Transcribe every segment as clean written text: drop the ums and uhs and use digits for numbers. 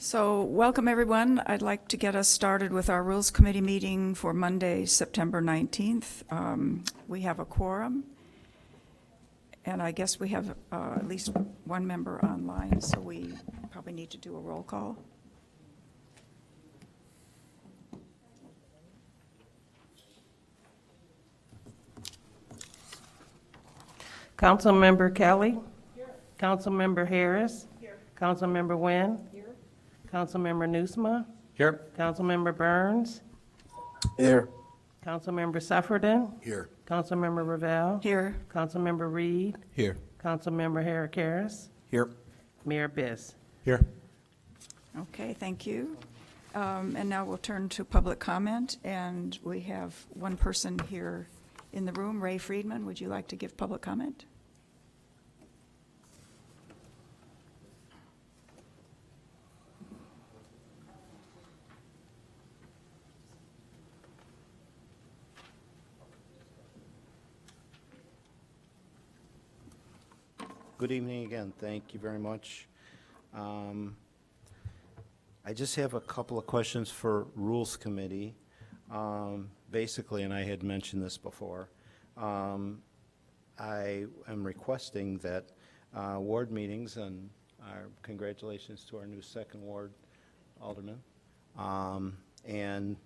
So welcome, everyone. I'd like to get us started with our Rules Committee meeting for Monday, September 19th. We have a quorum, and I guess we have at least one member online, so we probably need to do a roll call. Councilmember Kelly. Here. Councilmember Harris. Here. Councilmember Nguyen. Here. Councilmember Nusma. Here. Councilmember Burns. Here. Councilmember Suffredin. Here. Councilmember Ravel. Here. Councilmember Reed. Here. Councilmember Harris. Here. Mayor Biss. Here. Okay, thank you. And now we'll turn to public comment, and we have one person here in the room. Ray Friedman, would you like to give public comment? Good evening again. Thank you very much. I just have a couple of questions for Rules Committee. Basically, and I had mentioned this before, I am requesting that ward meetings, and our congratulations to our new second ward alderman, and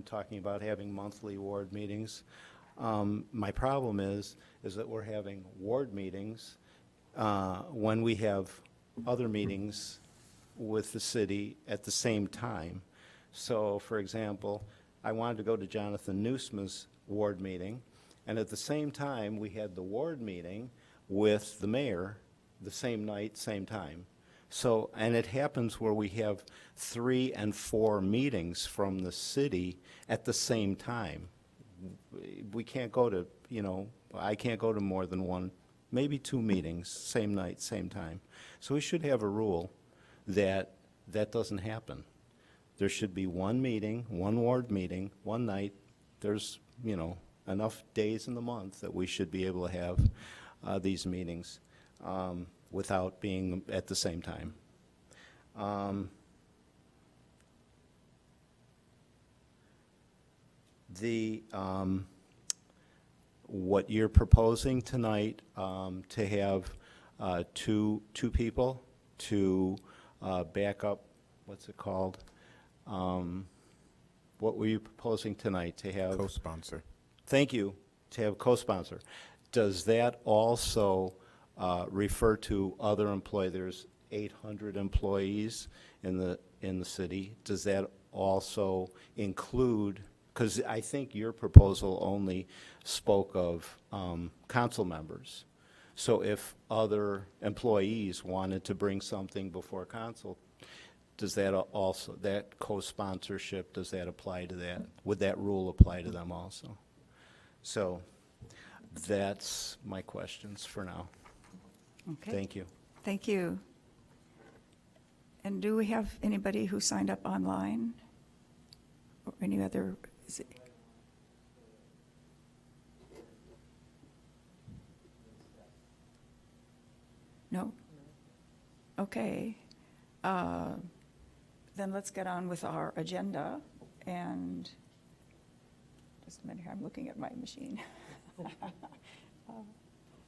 talking about having monthly ward meetings. My problem is that we're having ward meetings when we have other meetings with the city at the same time. So, for example, I wanted to go to Jonathan Nusma's ward meeting, and at the same time, we had the ward meeting with the mayor the same night, same time. So, and it happens where we have 3 and 4 meetings from the city at the same time. We can't go to, I can't go to more than one, maybe 2 meetings, same night, same time. So we should have a rule that that doesn't happen. There should be one meeting, one ward meeting, one night. There's, enough days in the month that we should be able to have these meetings without being at the same time. What you're proposing tonight, to have two people to back up, what's it called? What were you proposing tonight to have? Co-sponsor. Thank you, to have co-sponsor. Does that also refer to other employees? There's 800 employees in the city. Does that also include, because I think your proposal only spoke of council members. So if other employees wanted to bring something before council, does that also, that co-sponsorship, does that apply to that? Would that rule apply to them also? So that's my questions for now. Okay. Thank you. Thank you. And do we have anybody who signed up online? Or any other? Is it? No? Okay. Then let's get on with our agenda. And just a minute here, I'm looking at my machine.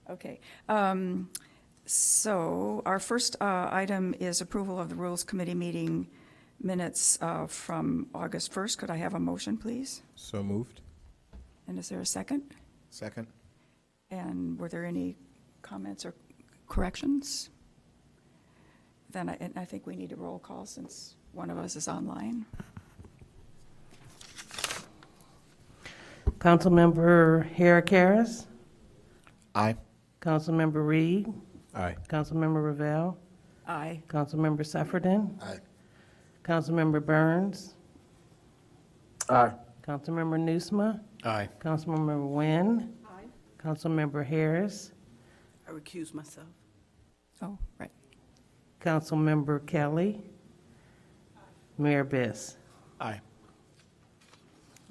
Okay. So our first item is approval of the Rules Committee meeting minutes from August 1st. Could I have a motion, please? So moved. And is there a second? Second. And were there any comments or corrections? Then I think we need a roll call since one of us is online. Councilmember Harris. Aye. Councilmember Reed. Aye. Councilmember Ravel. Aye. Councilmember Suffredin. Aye. Councilmember Burns. Aye. Councilmember Nusma. Aye. Councilmember Nguyen. Aye. Councilmember Harris. I recuse myself. Oh, right. Councilmember Kelly. Mayor Biss. Aye.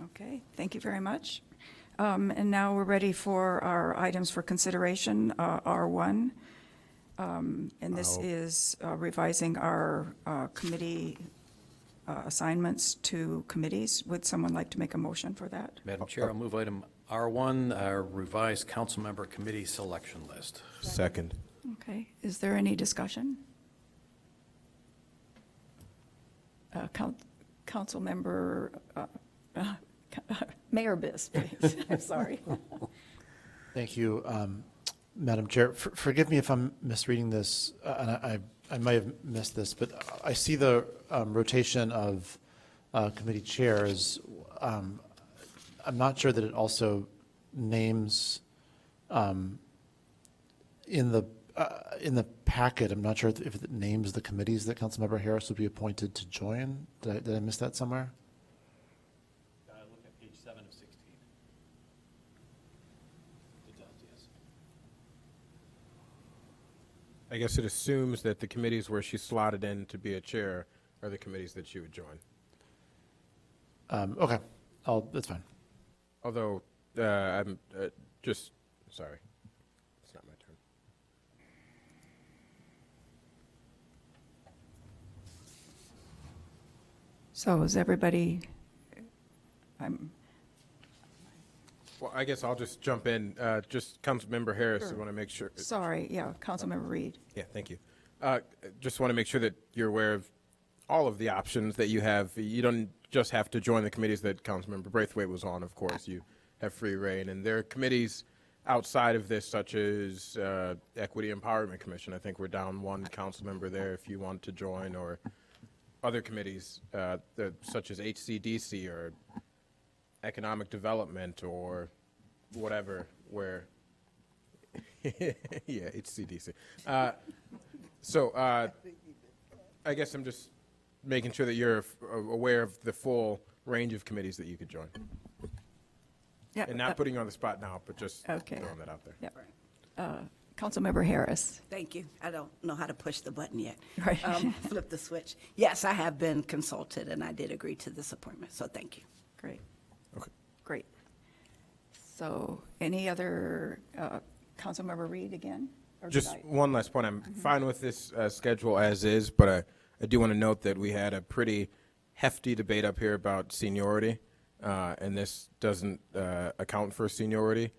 Okay, thank you very much. And now we're ready for our items for consideration. R1, And this I'll- is revising our committee assignments to committees. Would someone like to make a motion for that? Madam Chair, I'll move item R1, our revised council member committee selection list. Second. Okay, is there any discussion? Councilmember, Mayor Biss, please. I'm sorry. Thank you, Madam Chair. Forgive me if I'm misreading this, and I might have missed this, but I see the rotation of committee chairs. I'm not sure that it also names in the packet. I'm not sure if it names the committees that Councilmember Harris would be appointed to join. Did I miss that somewhere? Look at page 7 of 16. It does, yes. I guess it assumes that the committees where she's slotted in to be a chair are the committees that she would join. Okay, that's fine. Although, I'm just, sorry, it's not my turn. So is everybody, Well, I guess I'll just jump in. Just Councilmember Harris, I want to make sure. sorry, yeah, Councilmember Reed. Yeah, thank you. Just want to make sure that you're aware of all of the options that you have. You don't just have to join the committees that Councilmember Braithwaite was on, of course. You have free reign. And there are committees outside of this, such as Equity Empowerment Commission. I think we're down one council member there if you want to join, or other committees such as HCDC or Economic Development or whatever, where, yeah, HCDC. So I guess I'm just making sure that you're aware of the full range of committees that you could join. Yeah, And not putting you on the spot now, but just Okay. throwing that out there. yeah. Councilmember Harris. Thank you. I don't know how to push the button yet. Right. Flip the switch. Yes, I have been consulted, and I did agree to this appointment, so thank you. Great. Okay. Great. So any other, Councilmember Reed again? Or did Just I- one last point. I'm fine with this schedule as is, but I do want to note that we had a pretty hefty debate up here about seniority, and this doesn't account for seniority.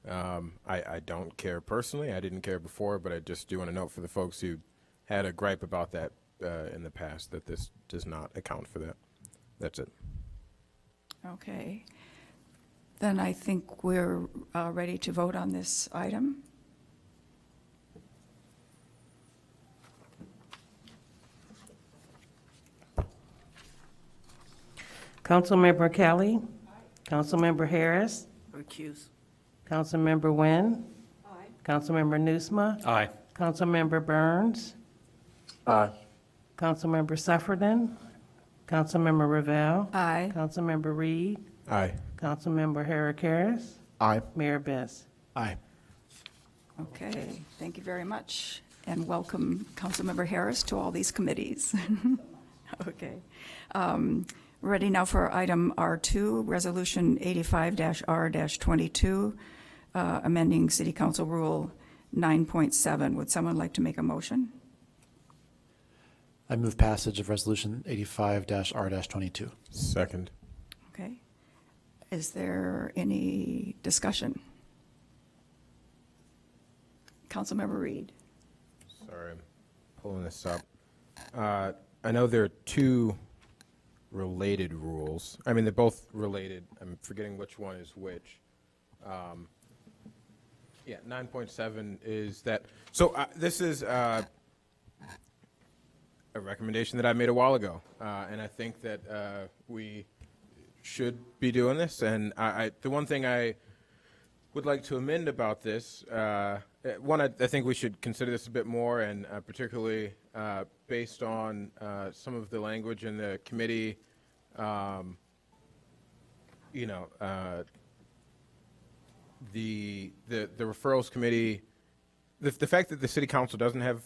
I don't care personally. I didn't care before, but I just do want to note for the folks who had a gripe about that in the past that this does not account for that. That's it. Okay. Then I think we're ready to vote on this item. Councilmember Kelly. Councilmember Harris. Recuse. Councilmember Wynn. Councilmember Nusma. Aye. Councilmember Burns. Aye. Councilmember Suffredin. Councilmember Ravel. Aye. Councilmember Reed. Aye. Councilmember Herrick Harris. Aye. Mayor Biss. Aye. Okay, thank you very much, and welcome, Councilmember Harris, to all these committees. Okay. Ready now for item R2, Resolution 85-R-22, amending City Council Rule 9.7. Would someone like to make a motion? I move passage of Resolution 85-R-22. Second. Okay. Is there any discussion? Councilmember Reed. Sorry, I'm pulling this up. I know there are two related rules. I mean, they're both related. I'm forgetting which one is which. Yeah, 9.7 is that. So this is a recommendation that I made a while ago, and I think that we should be doing this. And the one thing I would like to amend about this, one, I think we should consider this a bit more, and particularly based on some of the language in the committee, the referrals committee, the fact that the city council doesn't have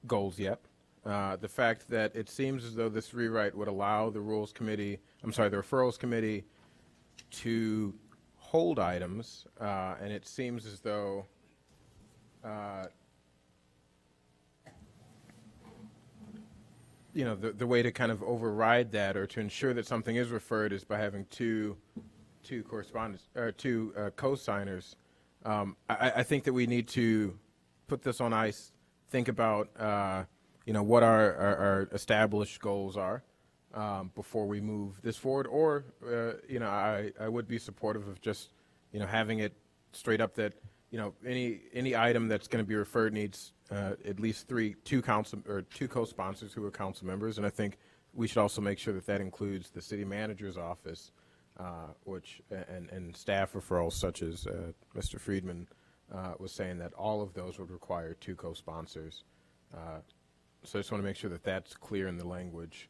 goals yet, the fact that it seems as though this rewrite would allow the referrals committee to hold items, and it seems as though the way to kind of override that or to ensure that something is referred is by having two correspondents or two co-signers. I think that we need to put this on ice, think about what our established goals are before we move this forward. Or I would be supportive of just having it straight up that any item that's going to be referred needs at least two co-sponsors who are council members, and I think we should also make sure that that includes the city manager's office, and staff referrals, such as Mr. Friedman was saying that all of those would require two co-sponsors. So I just want to make sure that that's clear in the language.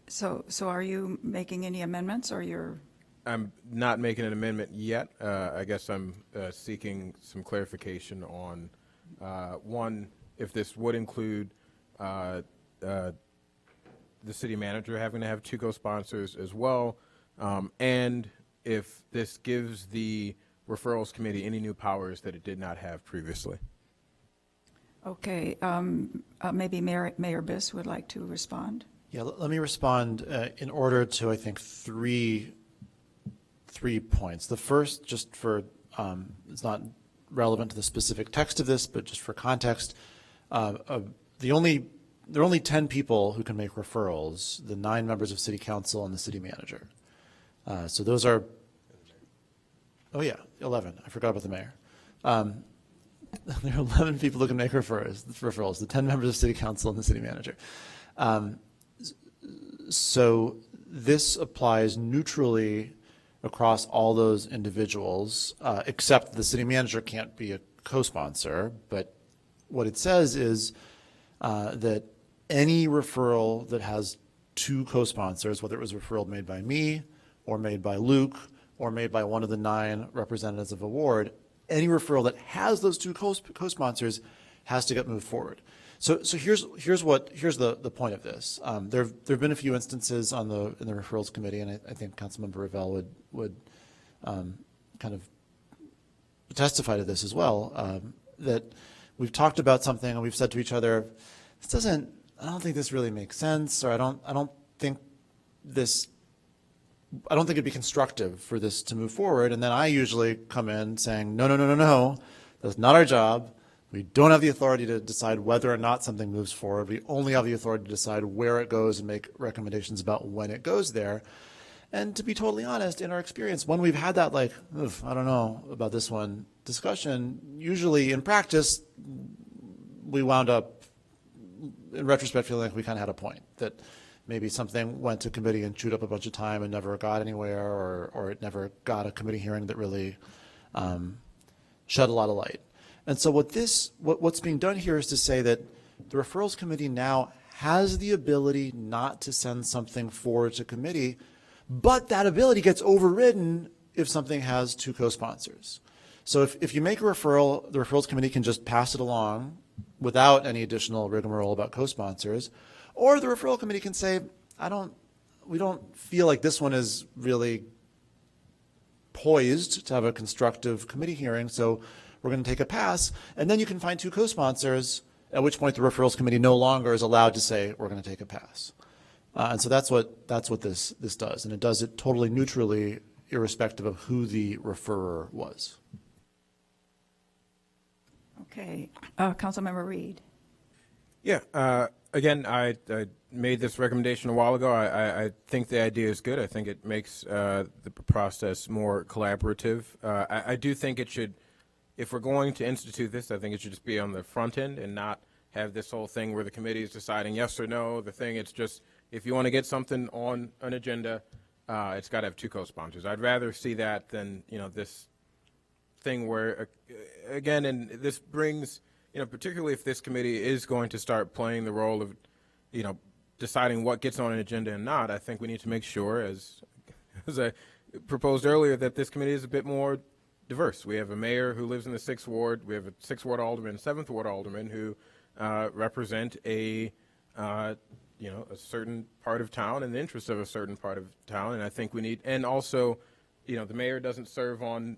So are you making any amendments, or you're? I'm not making an amendment yet. I guess I'm seeking some clarification on, one, if this would include the city manager having to have two co-sponsors as well, and if this gives the referrals committee any new powers that it did not have previously. Okay, maybe Mayor Biss would like to respond. Yeah, let me respond in order to, I think, three points. The first, just for, it's not relevant to the specific text of this, but just for context, there are only 10 people who can make referrals, the 9 members of city council and the city manager. So those are, 11. I forgot about the mayor. There are 11 people who can make referrals, the 10 members of city council and the city manager. So this applies neutrally across all those individuals, except the city manager can't be a co-sponsor. But what it says is that any referral that has two co-sponsors, whether it was a referral made by me or made by Luke or made by one of the 9 representatives of a ward, any referral that has those two co-sponsors has to get moved forward. So here's the point of this. There've been a few instances in the referrals committee, and I think Councilmember Revelle would kind of testify to this as well, that we've talked about something and we've said to each other, I don't think this really makes sense, or I don't think it'd be constructive for this to move forward. And then I usually come in saying, no, that's not our job. We don't have the authority to decide whether or not something moves forward. We only have the authority to decide where it goes and make recommendations about when it goes there. And to be totally honest, in our experience, when we've had that, I don't know about this one discussion, usually in practice, we wound up, in retrospect, feeling like we kind of had a point, that maybe something went to committee and chewed up a bunch of time and never got anywhere, or it never got a committee hearing that really shed a lot of light. And so what's being done here is to say that the referrals committee now has the ability not to send something forward to committee, but that ability gets overridden if something has two co-sponsors. So if you make a referral, the referrals committee can just pass it along without any additional rigmarole about co-sponsors, or the referral committee can say, we don't feel like this one is really poised to have a constructive committee hearing, so we're going to take a pass. And then you can find two co-sponsors, at which point the referrals committee no longer is allowed to say, we're going to take a pass. And so that's what this does, and it does it totally neutrally, irrespective of who the referrer was. Okay, Councilmember Reed. Yeah, again, I made this recommendation a while ago. I think the idea is good. I think it makes the process more collaborative. I do think it should, if we're going to institute this, I think it should just be on the front end and not have this whole thing where the committee is deciding yes or no. It's just, if you want to get something on an agenda, it's got to have two co-sponsors. I'd rather see that than, this thing where, again, and this brings, particularly if this committee is going to start playing the role of, deciding what gets on an agenda and not, I think we need to make sure, as I proposed earlier, that this committee is a bit more diverse. We have a mayor who lives in the 6th Ward. We have a 6th Ward alderman, 7th Ward alderman who represent a certain part of town and the interests of a certain part of town. And I think we need, and also, the mayor doesn't serve on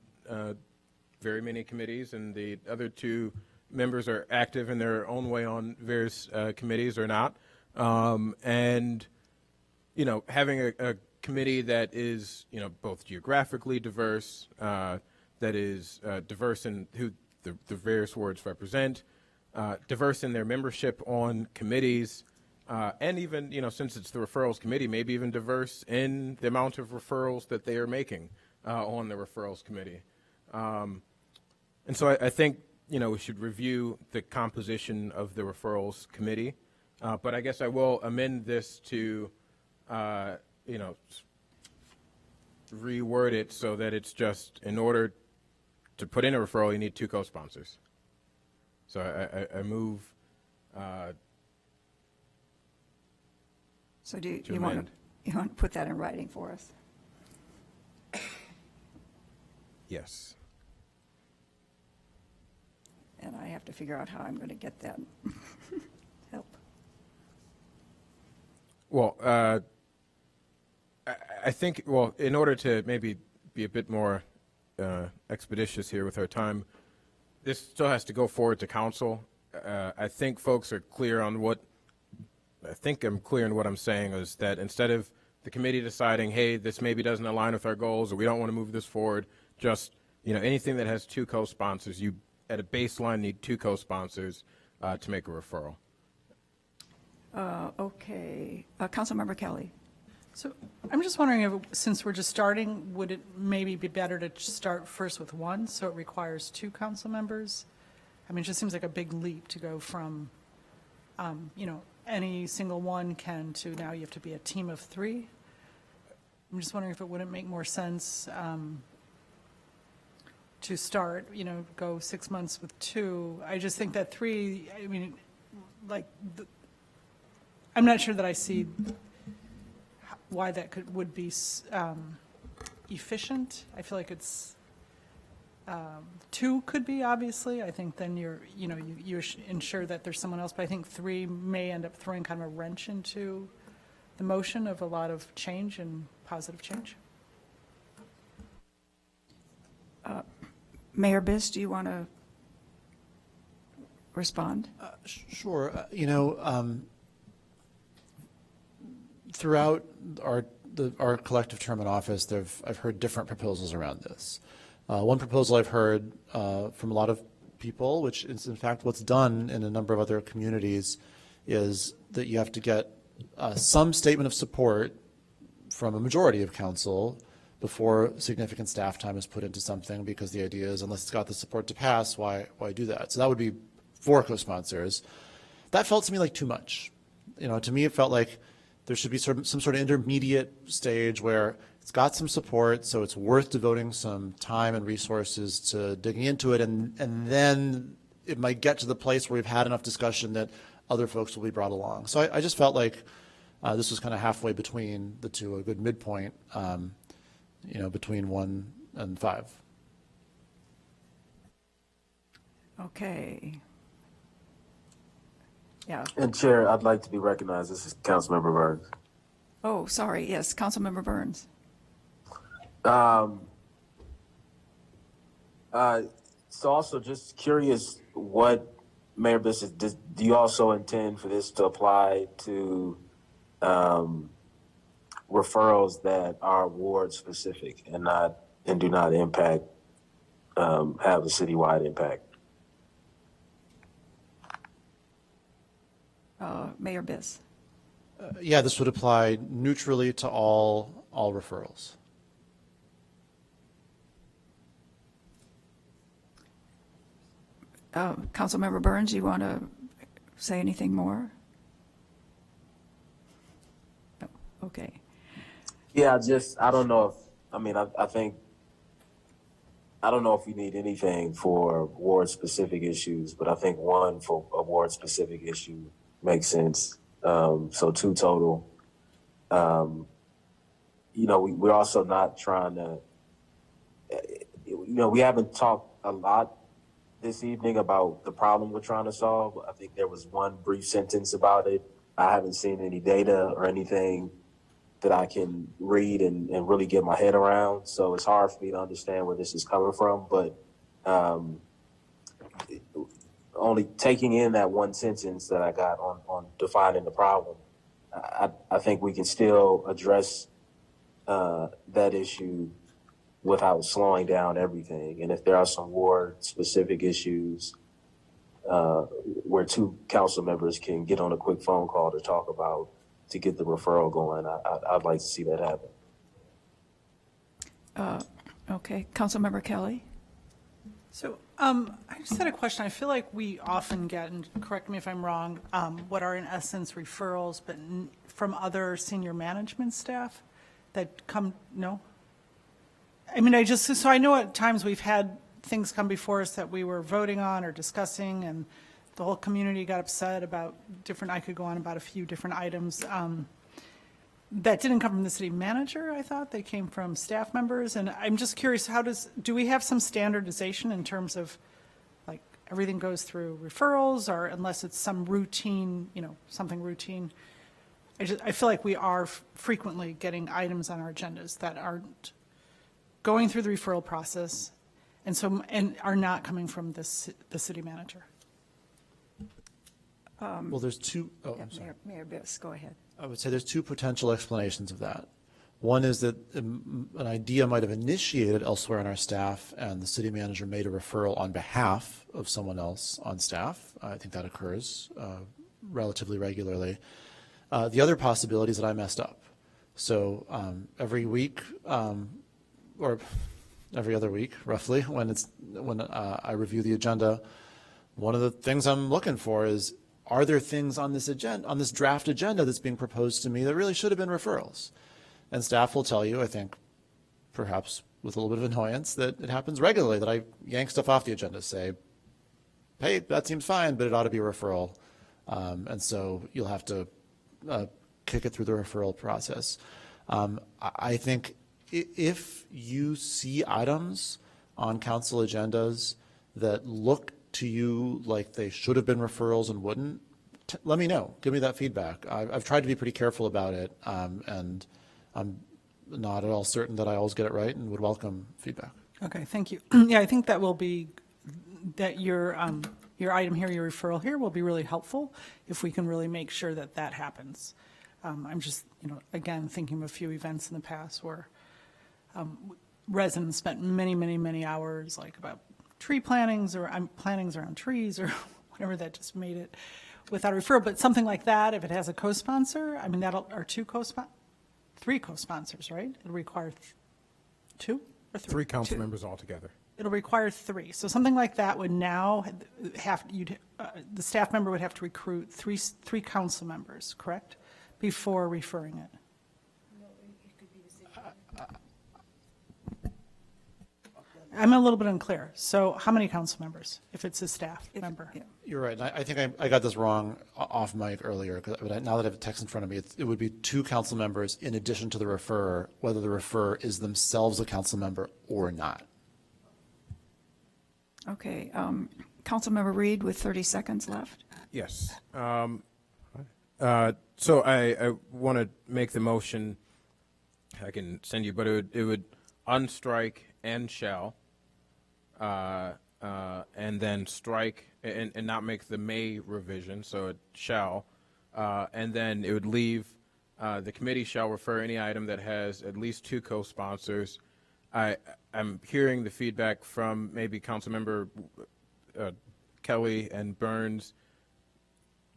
very many committees, and the other 2 members are active in their own way on various committees or not. And, you know, having a committee that is, you know, both geographically diverse, that is diverse in who the various wards represent, diverse in their membership on committees, and even, you know, since it's the referrals committee, maybe even diverse in the amount of referrals that they are making on the referrals committee. And so I think, you know, we should review the composition of the referrals committee. But I guess I will amend this to, you know, reword it so that it's just, in order to put in a referral, you need 2 co-sponsors. So I move So do to you want amend. to put that in writing for us? Yes. And I have to figure out how I'm going to get that help. Well, I think, well, in order to maybe be a bit more expeditious here with our time, this still has to go forward to council. I think folks are clear on what, I think I'm clear in what I'm saying is that instead of the committee deciding, hey, this maybe doesn't align with our goals, or we don't want to move this forward, just, you know, anything that has 2 co-sponsors, you at a baseline need 2 co-sponsors to make a referral. Okay. Councilmember Kelly? So I'm just wondering if, since we're just starting, would it maybe be better to start first with 1, so it requires 2 council members? I mean, it just seems like a big leap to go from, you know, any single one can to now you have to be a team of 3. I'm just wondering if it wouldn't make more sense to start, you know, go 6 months with 2. I just think that 3, I mean, like, I'm not sure that I see why that would be efficient. I feel like it's 2 could be, obviously. I think then you ensure that there's someone else, but I think 3 may end up throwing kind of a wrench into the motion of a lot of change and positive change. Mayor Biss, do you want to respond? Sure. You know, throughout our collective term in office, I've heard different proposals around this. One proposal I've heard from a lot of people, which is in fact what's done in a number of other communities, is that you have to get some statement of support from a majority of council before significant staff time is put into something, because the idea is, unless it's got the support to pass, why do that? So that would be 4 co-sponsors. That felt to me like too much. You know, to me it felt like there should be some sort of intermediate stage where it's got some support, so it's worth devoting some time and resources to digging into it, and then it might get to the place where we've had enough discussion that other folks will be brought along. So I just felt like this was kind of halfway between the two, a good midpoint, you know, between 1 and 5. Okay. Yeah. And Chair, I'd like to be recognized. This is Councilmember Burns. Oh, sorry. Yes, Councilmember Burns. So also just curious what Mayor Biss, do you also intend for this to apply to referrals that are ward specific and do not impact, have a citywide impact? Mayor Biss. Yeah, this would apply neutrally to all referrals. Councilmember Burns, you want to say anything more? No. Okay. Yeah, I don't know I think, I don't know if we need anything for ward specific issues, but I think 1 for a ward specific issue makes sense. So 2 total. You know, we're also not trying to, you know, we haven't talked a lot this evening about the problem we're trying to solve. I think there was 1 brief sentence about it. I haven't seen any data or anything that I can read and really get my head around. So it's hard for me to understand where this is coming from. But only taking in that one sentence that I got on defining the problem, I think we can still address that issue without slowing down everything. And if there are some ward-specific issues where two council members can get on a quick phone call to talk about, to get the referral going, I'd like to see that happen. Okay, Councilmember Kelly? So I just had a question. I feel like we often get, and correct me if I'm wrong, what are in essence referrals, but from other senior management staff that come, no? I mean, so I know at times we've had things come before us that we were voting on or discussing, and the whole community got upset about I could go on about a few different items. That didn't come from the city manager, I thought. They came from staff members. And I'm just curious, do we have some standardization in terms of, like, everything goes through referrals, or unless it's some routine, something routine? I feel like we are frequently getting items on our agendas that aren't going through the referral process and are not coming from the city manager. Well, there's two, I'm sorry. Mayor Biss, go ahead. I would say there's two potential explanations of that. One is that an idea might have initiated elsewhere on our staff, and the city manager made a referral on behalf of someone else on staff. I think that occurs relatively regularly. The other possibility is that I messed up. So every week, or every other week, roughly, when I review the agenda, one of the things I'm looking for is, are there things on this agenda, on this draft agenda that's being proposed to me that really should have been referrals? And staff will tell you, I think, perhaps with a little bit of annoyance, that it happens regularly, that I yank stuff off the agenda, say, hey, that seems fine, but it ought to be a referral. And so you'll have to kick it through the referral process. I think if you see items on council agendas that look to you like they should have been referrals and wouldn't, let me know. Give me that feedback. I've tried to be pretty careful about it, and I'm not at all certain that I always get it right, and would welcome feedback. Okay, thank you. Yeah, I think that will be, that your item here, your referral here will be really helpful if we can really make sure that that happens. I'm just, again, thinking of a few events in the past where residents spent many, many, many hours, like about tree plantings or plantings around trees or whatever, that just made it without a referral. But something like that, if it has a co-sponsor, I mean, or three co-sponsors, right? It'll require two or three? Three council members altogether. It'll require three. So something like that would now the staff member would have to recruit three council members, correct? Before referring it. I'm a little bit unclear. So how many council members if it's a staff member? Yeah. You're right. And I think I got this wrong off mic earlier, but now that I have a text in front of me, it would be two council members in addition to the referrer, whether the referrer is themselves a council member or not. Okay, Councilmember Reed with 30 seconds left. Yes. So I want to make the motion. I can send you, but it would unstrike and shall, and then strike and not make the may revision, so it shall, and then it would leave the committee shall refer any item that has at least two co-sponsors. I'm hearing the feedback from maybe Councilmember Kelly and Burns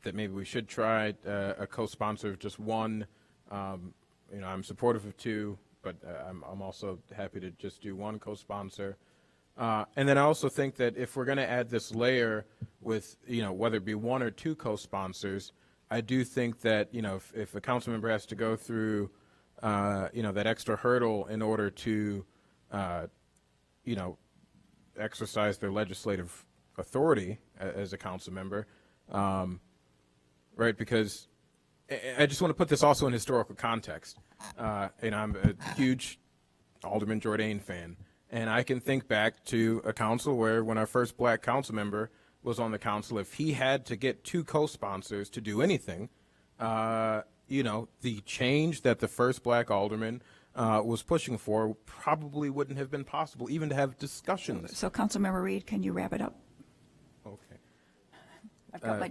that maybe we should try a co-sponsor of just one. I'm supportive of two, but I'm also happy to just do one co-sponsor. And then I also think that if we're going to add this layer with, whether it be one or two co-sponsors, I do think that, if a council member has to go through, that extra hurdle in order to, exercise their legislative authority as a council member, right? Because I just want to put this also in historical context. I'm a huge Alderman Jourdain fan, and I can think back to a council where when our first black council member was on the council, if he had to get two co-sponsors to do anything, the change that the first black alderman was pushing for probably wouldn't have been possible, even to have discussions. So Councilmember Reed, can you wrap it up? Okay. I've got my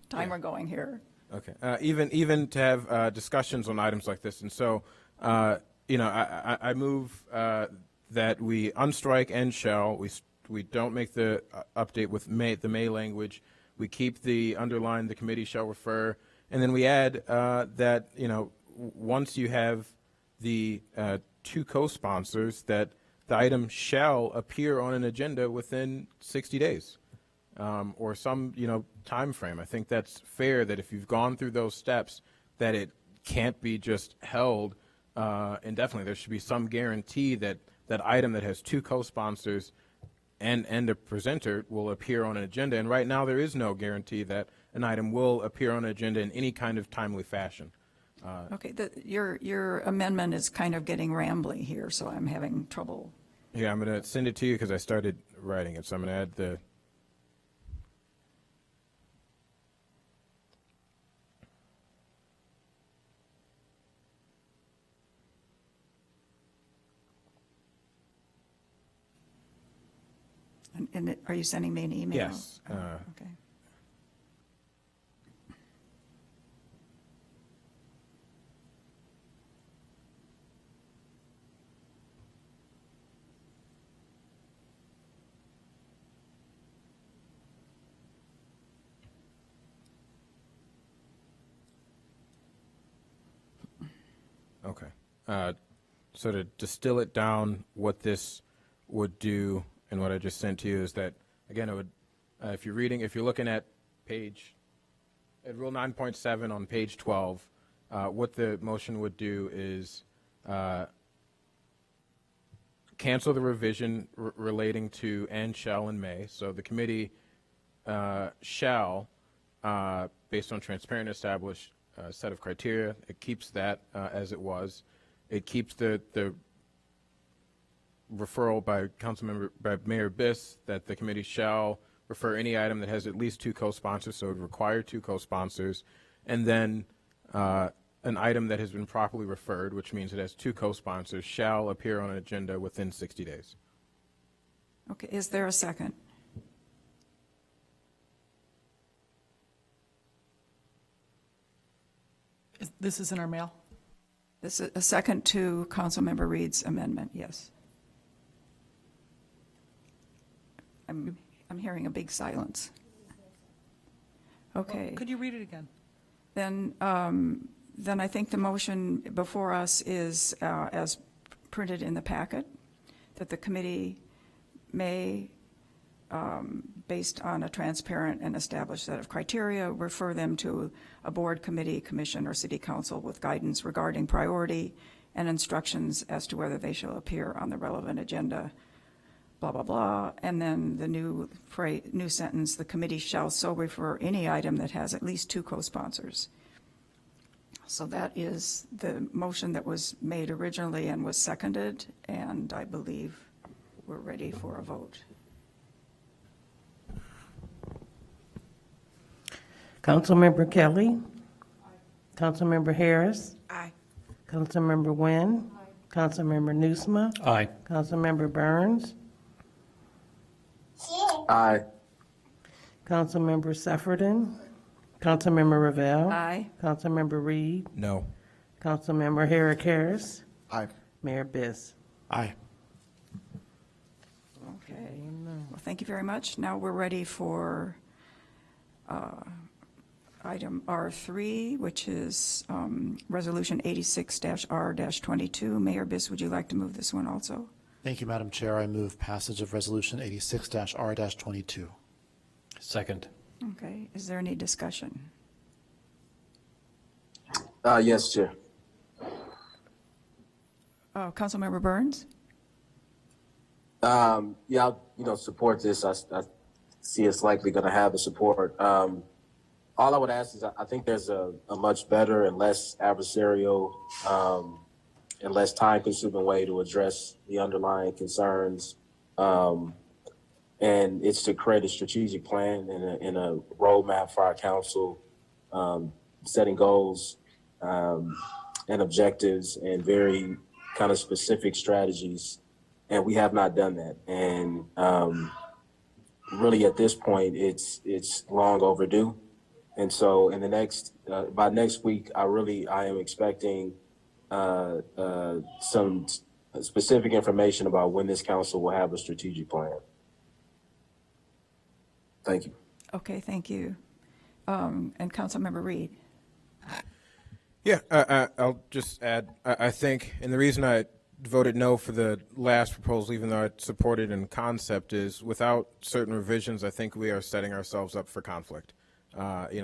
timer going here. Okay. Even to have discussions on items like this, and so I move that we unstrike and shall. We don't make the update with the may language. We keep the underline the committee shall refer, and then we add that once you have the two co-sponsors, that the item shall appear on an agenda within 60 days. Or some, time frame. I think that's fair that if you've gone through those steps, that it can't be just held indefinitely. There should be some guarantee that that item that has two co-sponsors and a presenter will appear on an agenda. And right now, there is no guarantee that an item will appear on an agenda in any kind of timely fashion. Okay, your amendment is kind of getting rambly here, so I'm having trouble. Yeah, I'm going to send it to you because I started writing it. So I'm going to add the. And are you sending me an email? Yes. Okay. Okay. So to distill it down, what this would do and what I just sent to you is that, again, it would, if you're looking at Rule 9.7 on page 12, what the motion would do is cancel the revision relating to and shall and may. So the committee shall, based on transparent established set of criteria, it keeps that as it was. It keeps the referral by Mayor Biss that the committee shall refer any item that has at least two co-sponsors, so it would require two co-sponsors, and then an item that has been properly referred, which means it has two co-sponsors, shall appear on an agenda within 60 days. Okay, is there a second? This is in our mail? This is a second to Councilmember Reed's amendment, yes. I'm hearing a big silence. Okay. Could you read it again? Then I think the motion before us is, as printed in the packet, that the committee may, based on a transparent and established set of criteria, refer them to a board, committee, commission, or city council with guidance regarding priority and instructions as to whether they shall appear on the relevant agenda, blah, blah, blah. And then the new sentence, the committee shall so refer any item that has at least two co-sponsors. So that is the motion that was made originally and was seconded, and I believe we're ready for a vote. Councilmember Kelly. Councilmember Harris. Aye. Councilmember Nguyen. Councilmember Nusma. Aye. Councilmember Burns. Aye. Councilmember Sefferden. Councilmember Ravel. Aye. Councilmember Reed. No. Councilmember Herrick Harris. Aye. Mayor Biss. Aye. Okay. Well, thank you very much. Now we're ready for item R3, which is Resolution 86-R-22. Mayor Biss, would you like to move this one also? Thank you, Madam Chair. I move passage of Resolution 86-R-22. Second. Okay. Is there any discussion? Yes, Chair. Councilmember Burns? Yeah, I'll, support this. I see it's likely going to have the support. All I would ask is I think there's a much better and less adversarial and less time-consuming way to address the underlying concerns. And it's to create a strategic plan and a roadmap for our council, setting goals and objectives and very kind of specific strategies. And we have not done that. And really at this point, it's long overdue. And so in the next, by next week, I am expecting some specific information about when this council will have a strategic plan. Thank you. Okay, thank you. And Councilmember Reed. Yeah, I'll just add, I think, and the reason I voted no for the last proposal, even though I supported in concept, is without certain revisions, I think we are setting ourselves up for conflict.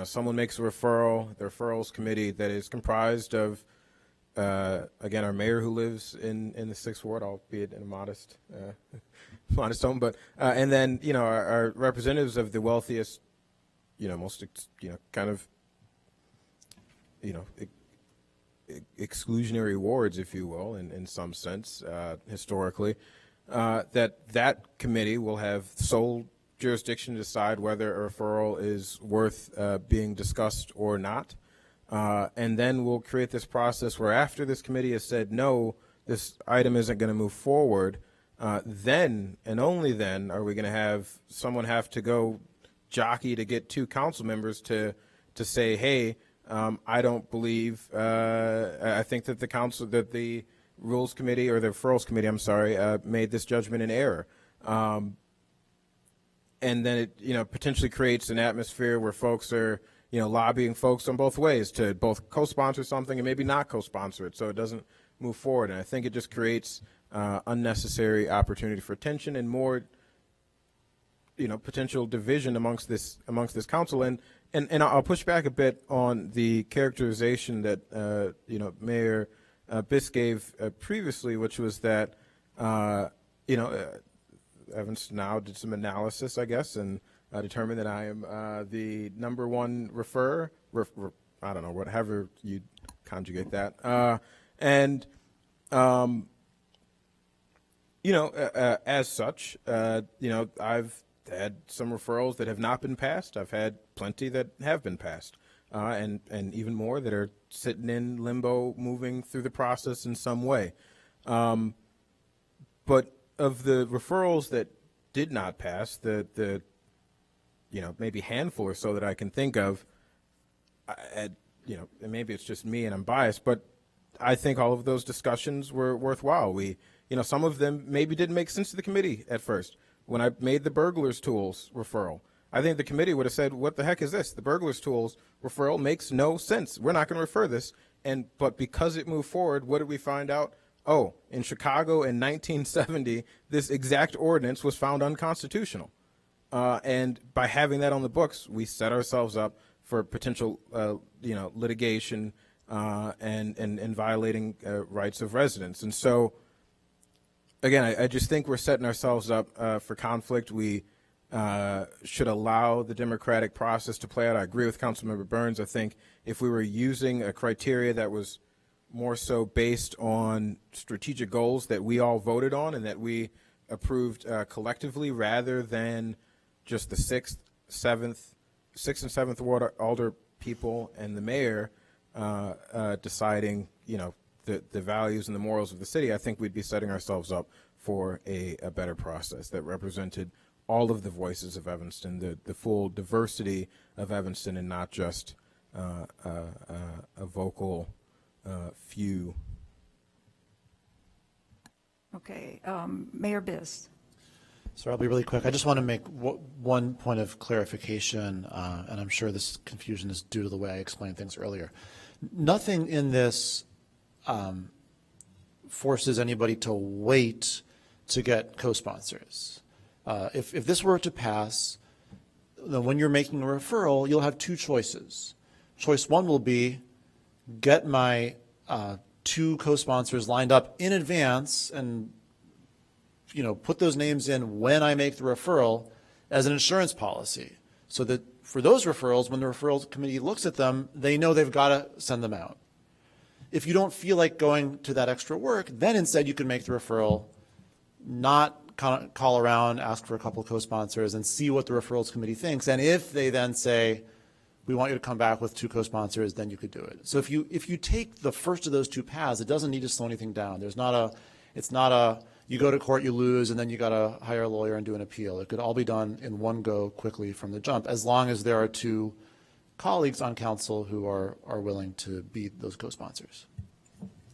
Someone makes a referral, the referrals committee that is comprised of, again, our mayor who lives in the 6th Ward, albeit in a modest home, but, and then, our representatives of the wealthiest, most, kind of, exclusionary wards, if you will, in some sense, historically, that committee will have sole jurisdiction to decide whether a referral is worth being discussed or not. And then we'll create this process where after this committee has said, no, this item isn't going to move forward, then and only then are we going to have someone have to go jockey to get 2 council members to say, hey, I don't believe, I think that the Rules Committee or the Referrals Committee, I'm sorry, made this judgment in error. And then it, potentially creates an atmosphere where folks are, lobbying folks on both ways to both co-sponsor something and maybe not co-sponsor it so it doesn't move forward. And I think it just creates unnecessary opportunity for tension and more, potential division amongst this council. And I'll push back a bit on the characterization that, Mayor Biss gave previously, which was that, Evans now did some analysis, I guess, and determined that I am the number one referrer. I don't know, whatever you conjugate that. As such, I've had some referrals that have not been passed. I've had plenty that have been passed, and even more that are sitting in limbo, moving through the process in some way. But of the referrals that did not pass, the maybe handful or so that I can think of, and maybe it's just me and I'm biased, but I think all of those discussions were worthwhile. Some of them maybe didn't make sense to the committee at first. When I made the burglars tools referral, I think the committee would have said, what the heck is this? The burglars tools referral makes no sense. We're not going to refer this. But because it moved forward, what did we find out? Oh, in Chicago in 1970, this exact ordinance was found unconstitutional. And by having that on the books, we set ourselves up for potential, litigation and violating rights of residents. And so, again, I just think we're setting ourselves up for conflict. We should allow the democratic process to play out. I agree with Councilmember Burns. I think if we were using a criteria that was more so based on strategic goals that we all voted on and that we approved collectively, rather than just the 6th and 7th Ward alder people and the mayor deciding, the values and the morals of the city, I think we'd be setting ourselves up for a better process that represented all of the voices of Evanston, the full diversity of Evanston, and not just a vocal few. Okay, Mayor Biss. So I'll be really quick. I just want to make one point of clarification, and I'm sure this confusion is due to the way I explained things earlier. Nothing in this forces anybody to wait to get co-sponsors. If this were to pass, then when you're making a referral, you'll have 2 choices. Choice 1 will be get my 2 co-sponsors lined up in advance and put those names in when I make the referral as an insurance policy, so that for those referrals, when the referrals committee looks at them, they know they've got to send them out. If you don't feel like going to that extra work, then instead you can make the referral, not call around, ask for a couple of co-sponsors, and see what the referrals committee thinks. And if they then say, we want you to come back with 2 co-sponsors, then you could do it. So if you take the first of those 2 paths, it doesn't need to slow anything down. It's not a you go to court, you lose, and then you got to hire a lawyer and do an appeal. It could all be done in one go quickly from the jump, as long as there are two colleagues on council who are willing to be those co-sponsors.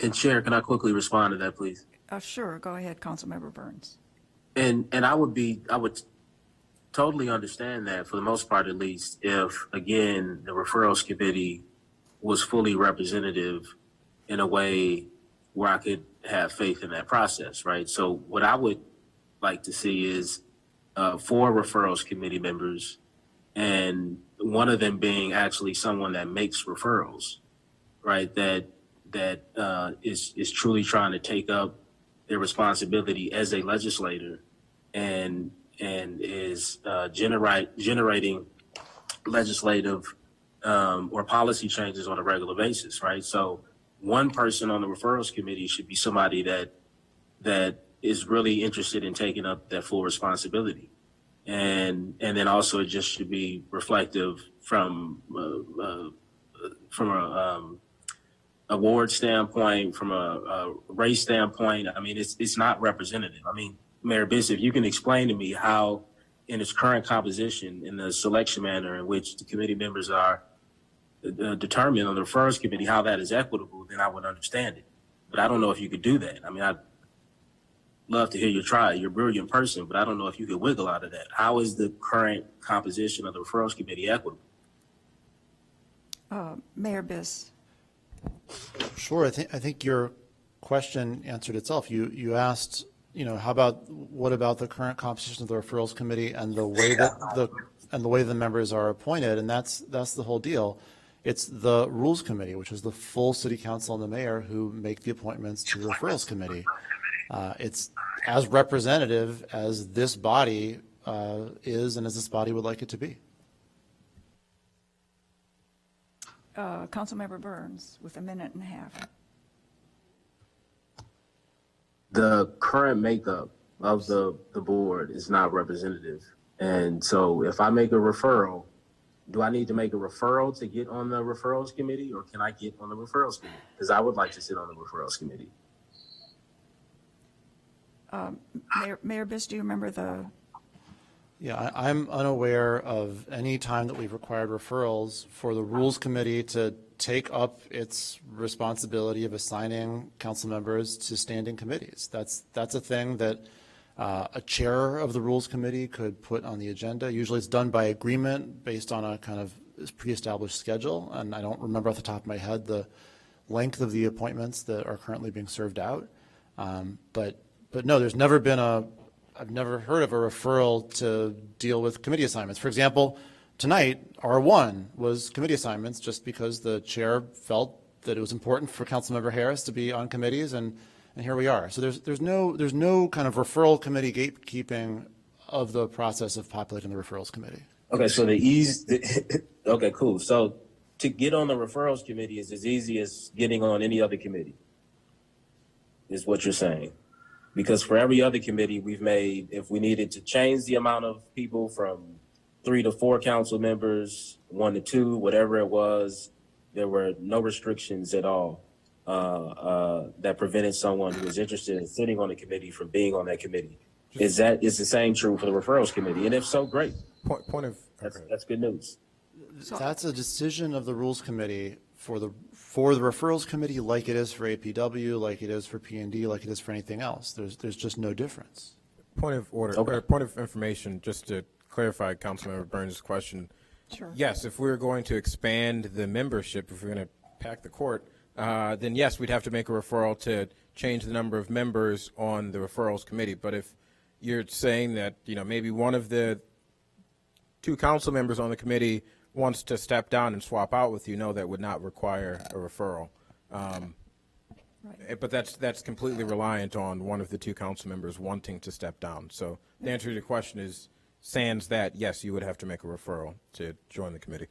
And Chair, can I quickly respond to that, please? Sure, go ahead, Councilmember Burns. And I would totally understand that, for the most part at least, if, again, the referrals committee was fully representative in a way where I could have faith in that process, right? So what I would like to see is 4 referrals committee members, and one of them being actually someone that makes referrals, right? That is truly trying to take up their responsibility as a legislator and is generating legislative or policy changes on a regular basis, right? So one person on the referrals committee should be somebody that is really interested in taking up that full responsibility. And then also it just should be reflective from a ward standpoint, from a race standpoint. I mean, it's not representative. I mean, Mayor Bishop, you can explain to me how, in its current composition, in the selection manner in which the committee members are determined on the referrals committee, how that is equitable, then I would understand it. But I don't know if you could do that. I mean, I'd love to hear you try. You're a brilliant person, but I don't know if you could wiggle out of that. How is the current composition of the referrals committee equitable? Mayor Biss. Sure. I think your question answered itself. You asked, what about the current composition of the referrals committee and the way that the members are appointed, and that's the whole deal. It's the rules committee, which is the full city council and the mayor who make the appointments to the referrals committee. It's as representative as this body is, and as this body would like it to be. Councilmember Burns with a minute and a half. The current makeup of the board is not representative. And so if I make a referral, do I need to make a referral to get on the referrals committee, or can I get on the referrals committee? Because I would like to sit on the referrals committee. Mayor Biss, do you remember the? Yeah, I'm unaware of any time that we've required referrals for the Rules Committee to take up its responsibility of assigning council members to standing committees. That's a thing that a chair of the Rules Committee could put on the agenda. Usually it's done by agreement based on a kind of pre-established schedule, and I don't remember off the top of my head the length of the appointments that are currently being served out. But no, I've never heard of a referral to deal with committee assignments. For example, tonight, R1 was committee assignments just because the chair felt that it was important for Councilmember Harris to be on committees, and here we are. So there's no kind of referral committee gatekeeping of the process of populating the referrals committee. Okay, so okay, cool. So to get on the referrals committee is as easy as getting on any other committee, is what you're saying. Because for every other committee we've made, if we needed to change the amount of people from 3 to 4 council members, 1 to 2, whatever it was, there were no restrictions at all that prevented someone who was interested in sitting on the committee from being on that committee. Is the same true for the referrals committee? And if so, great. That's good news. That's a decision of the Rules Committee for the referrals committee, like it is for APW, like it is for P&D, like it is for anything else. There's just no difference. Point of order, Okay. or point of information, just to clarify Councilmember Burns' question. Sure. Yes, if we're going to expand the membership, if we're going to pack the court, then yes, we'd have to make a referral to change the number of members on the referrals committee. But if you're saying that, maybe one of the 2 council members on the committee wants to step down and swap out with you, no, that would not require a referral. But that's completely reliant on one of the 2 council members wanting to step down. So the answer to your question is, sans that, yes, you would have to make a referral to join the committee.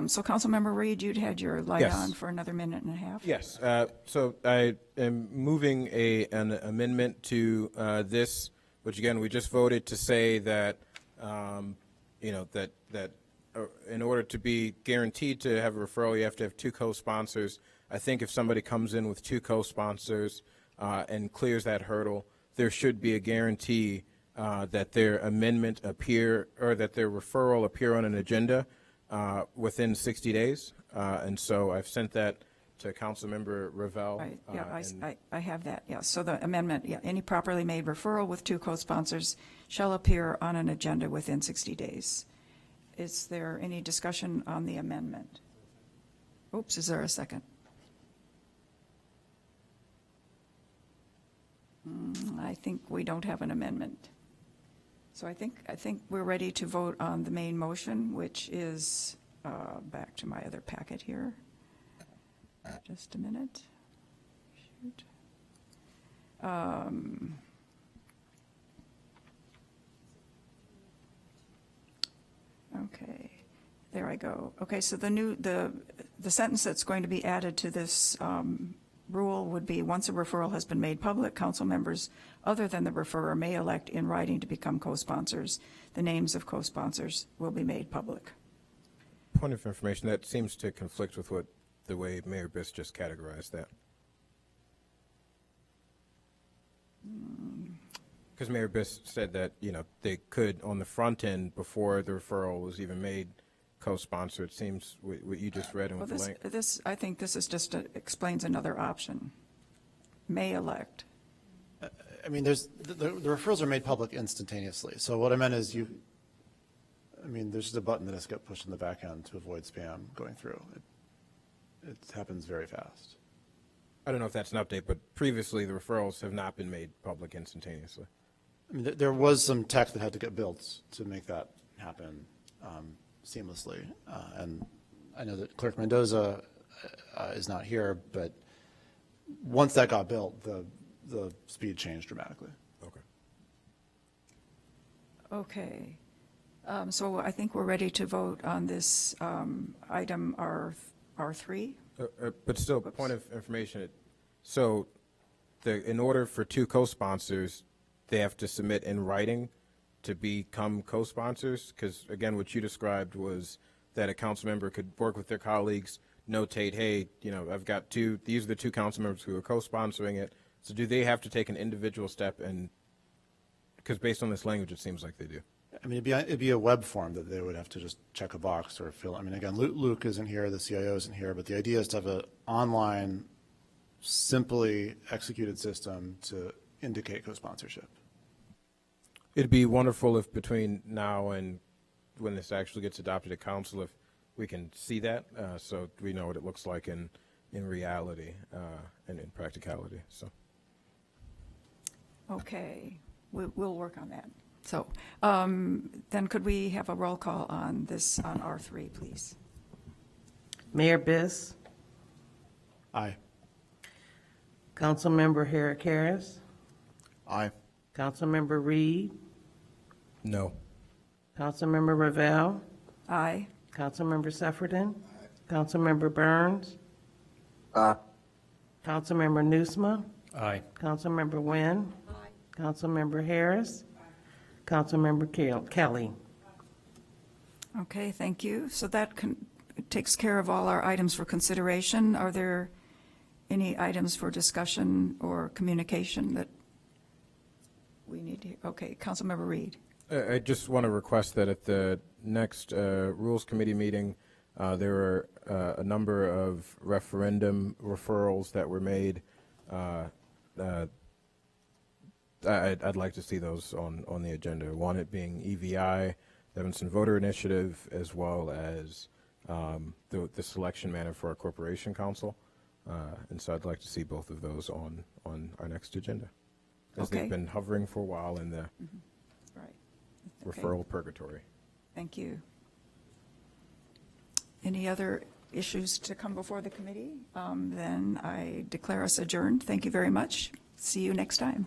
So Councilmember Reed, you'd had your light Yes. on for another minute and a half. Yes, so I am moving an amendment to this, which again, we just voted to say that, that in order to be guaranteed to have a referral, you have to have 2 co-sponsors. I think if somebody comes in with 2 co-sponsors, and clears that hurdle, there should be a guarantee that their amendment appear, or that their referral appear on an agenda within 60 days. And so I've sent that to Councilmember Ravel. Right, yeah, and- I have that, yeah. So the amendment, yeah, any properly made referral with 2 co-sponsors shall appear on an agenda within 60 days. Is there any discussion on the amendment? Oops, is there a second? I think we don't have an amendment. So I think we're ready to vote on the main motion, which is, back to my other packet here. Just a minute. Shoot. Okay, there I go. Okay, so the sentence that's going to be added to this rule would be, once a referral has been made public, council members other than the referrer may elect in writing to become co-sponsors. The names of co-sponsors will be made public. Point of information, that seems to conflict with what the way Mayor Biss just categorized that. Because Mayor Biss said that, they could, on the front end, before the referral was even made, co-sponsor. It seems what you just read and Well, with the link. I think this is just explains another option. May elect. I mean, the referrals are made public instantaneously. So what I meant is there's just a button that has to get pushed in the back end to avoid spam going through. It happens very fast. I don't know if that's an update, but previously the referrals have not been made public instantaneously. I mean, there was some tech that had to get built to make that happen seamlessly. And I know that Clerk Mendoza is not here, but once that got built, the speed changed dramatically. Okay. Okay. So I think we're ready to vote on this item R3. But still, point of information, so in order for 2 co-sponsors, they have to submit in writing to become co-sponsors? Because again, what you described was that a council member could work with their colleagues, notate, hey, I've got these are the 2 council members who are co-sponsoring it. So do they have to take an individual step? And because based on this language, it seems like they do. I mean, it'd be a web form that they would have to just check a box or fill. I mean, again, Luke isn't here, the CIO isn't here, but the idea is to have an online, simply executed system to indicate co-sponsorship. It'd be wonderful if between now and when this actually gets adopted at council, if we can see that, so we know what it looks like in reality and in practicality. So. Okay, we'll work on that. So then could we have a roll call on this, on R3, please? Mayor Biss, Aye. Councilmember Herrick Harris, Aye. Councilmember Reed, No. Councilmember Ravel, Aye. Councilmember Sefferden, Councilmember Burns, Aye. Councilmember Nusma, Aye. Councilmember Wynn, Councilmember Harris, Councilmember Kelly. Okay, thank you. So that takes care of all our items for consideration. Are there any items for discussion or communication that we need to hear? Okay, Councilmember Reed. I just want to request that at the next Rules Committee meeting, there are a number of referendum referrals that were made. I'd like to see those on the agenda. One, it being EVI, the Evanston Voter Initiative, as well as the selection manner for our corporation council. And so I'd like to see both of those on our next agenda, as Okay. they've been hovering for a while in the Right. Okay. referral purgatory. Thank you. Any other issues to come before the committee? Then I declare us adjourned. Thank you very much. See you next time.